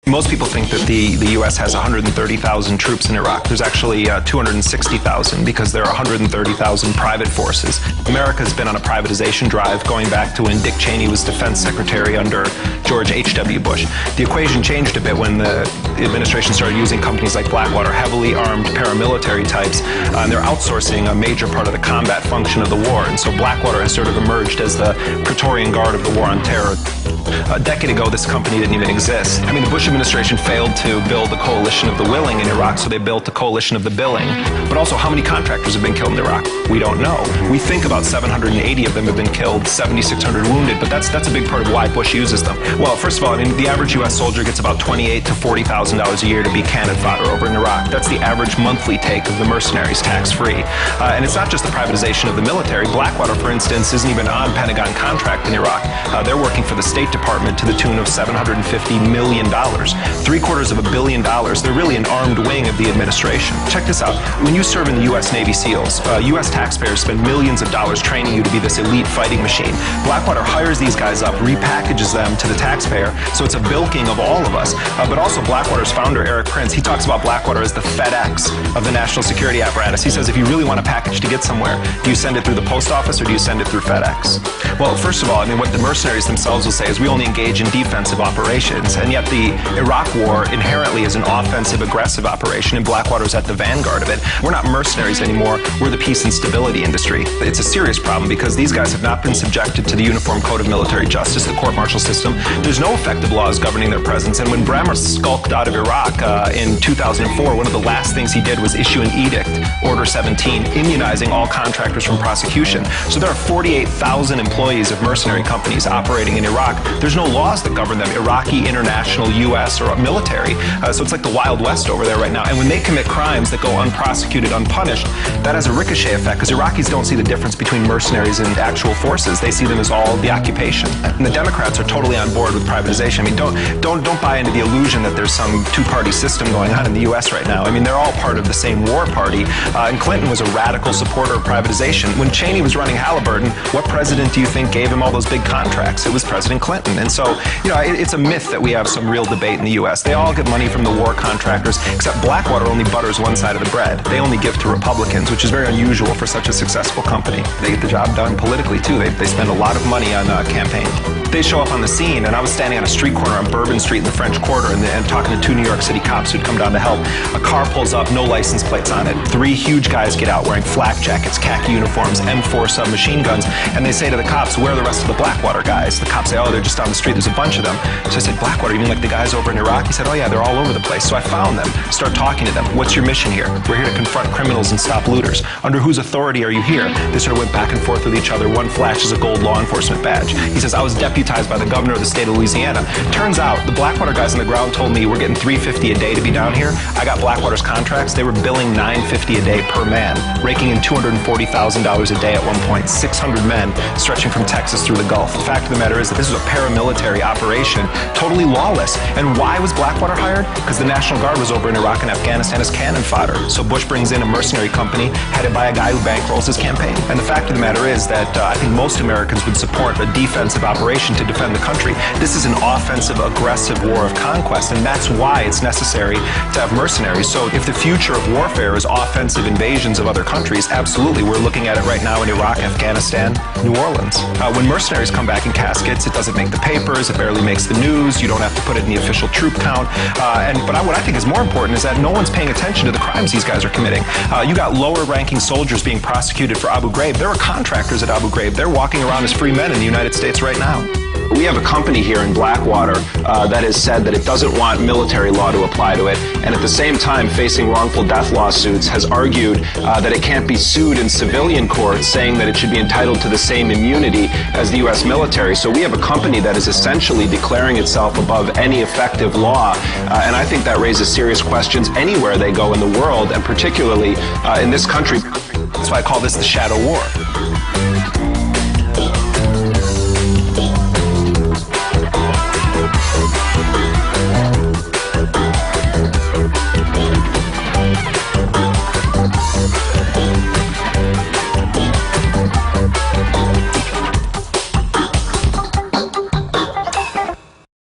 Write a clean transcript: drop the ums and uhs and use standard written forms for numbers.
Most people think that the U.S. has 130,000 troops in Iraq. There's actually 260,000 because there are 130,000 private forces. America's been on a privatization drive going back to when Dick Cheney was defense secretary under George H.W. Bush. The equation changed a bit when the administration started using companies like Blackwater, heavily armed paramilitary types, and they're outsourcing a major part of the combat function of the war. And so Blackwater has sort of emerged as the Praetorian Guard of the war on terror. A decade ago, this company didn't even exist. I mean, the Bush administration failed to build a coalition of the willing in Iraq, so they built a coalition of the billing. But also, how many contractors have been killed in Iraq? We don't know. We think about 780 of them have been killed, 7,600 wounded, but that's a big part of why Bush uses them. Well, first of all, I mean, the average U.S. soldier gets about $28,000 to $40,000 a year to be cannon fodder over in Iraq. That's the average monthly take of the mercenaries, tax-free. And it's not just the privatization of the military. Blackwater, for instance, isn't even on Pentagon contract in Iraq. They're working for the State Department to the tune of $750 million. $750 million. They're really an armed wing of the administration. Check this out. When you serve in the U.S. Navy SEALs, U.S. taxpayers spend millions of dollars training you to be this elite fighting machine. Blackwater hires these guys up, repackages them to the taxpayer, so it's a bilking of all of us. But also Blackwater's founder, Eric Prince, he talks about Blackwater as the FedEx of the national security apparatus. He says if you really want a package to get somewhere, do you send it through the post office or do you send it through FedEx? Well, first of all, I mean, what the mercenaries themselves will say is we only engage in defensive operations, and yet the Iraq War inherently is an offensive, aggressive operation, and Blackwater's at the vanguard of it. We're not mercenaries anymore. We're the peace and stability industry. It's a serious problem because these guys have not been subjected to the Uniform Code of Military Justice, the court-martial system. There's no effective laws governing their presence, and when Bremer skulked out of Iraq in 2004, one of the last things he did was issue an edict, Order 17, immunizing all contractors from prosecution. So there are 48,000 employees of mercenary companies operating in Iraq. There's no laws that govern them, Iraqi, international, U.S., or military. So it's like the Wild West over there right now. And when they commit crimes that go unprosecuted, unpunished, that has a ricochet effect because Iraqis don't see the difference between mercenaries and actual forces. They see them as all the occupation. And the Democrats are totally on board with privatization. I mean, don't buy into the illusion that there's some two-party system going on in the U.S. right now. I mean, they're all part of the same war party. And Clinton was a radical supporter of privatization. When Cheney was running Halliburton, what president do you think gave him all those big contracts? It was President Clinton. And so, you know, it's a myth that we have some real debate in the U.S. They all get money from the war contractors, except Blackwater only butters one side of the bread. They only give to Republicans, which is very unusual for such a successful company. They get the job done politically, too. They spend a lot of money on campaign. They show up on the scene, and I was standing on a street corner on Bourbon Street in the French Quarter and talking to two New York City cops who'd come down to help. A car pulls up, no license plates on it. Three huge guys get out wearing flak jackets, khaki uniforms, M4 submachine guns, and they say to the cops, where are the rest of the Blackwater guys? The cops say, oh, they're just down the street, there's a bunch of them. So I said, Blackwater, you mean like the guys over in Iraq? He said, oh yeah, they're all over the place. So I found them, start talking to them. What's your mission here? We're here to confront criminals and stop looters. Under whose authority are you here? They sort of went back and forth with each other. One flashes a gold law enforcement badge. He says, I was deputized by the governor of the state of Louisiana. Turns out, the Blackwater guys on the ground told me we're getting $350 a day to be down here. I got Blackwater's contracts. They were billing $950 a day per man, raking in $240,000 a day at one point, 600 men stretching from Texas through the Gulf. The fact of the matter is that this was a paramilitary operation, totally lawless. And why was Blackwater hired? Because the National Guard was over in Iraq and Afghanistan as cannon fodder. So Bush brings in a mercenary company headed by a guy who bankrolls his campaign. And the fact of the matter is that I think most Americans would support a defensive operation to defend the country. This is an offensive, aggressive war of conquest, and that's why it's necessary to have mercenaries. So if the future of warfare is offensive invasions of other countries, absolutely. We're looking at it right now in Iraq, Afghanistan, New Orleans. When mercenaries come back in caskets, it doesn't make the papers, it barely makes the news, you don't have to put it in the official troop count. But what I think is more important is that no one's paying attention to the crimes these guys are committing. You got lower-ranking soldiers being prosecuted for Abu Ghraib. There are contractors at Abu Ghraib. They're walking around as free men in the United States right now. We have a company here in Blackwater that has said that it doesn't want military law to apply to it, and at the same time, facing wrongful death lawsuits, has argued that it can't be sued in civilian courts, saying that it should be entitled to the same immunity as the U.S. military. So we have a company that is essentially declaring itself above any effective law, and I think that raises serious questions anywhere they go in the world, and particularly in this country. That's why I call this the shadow war.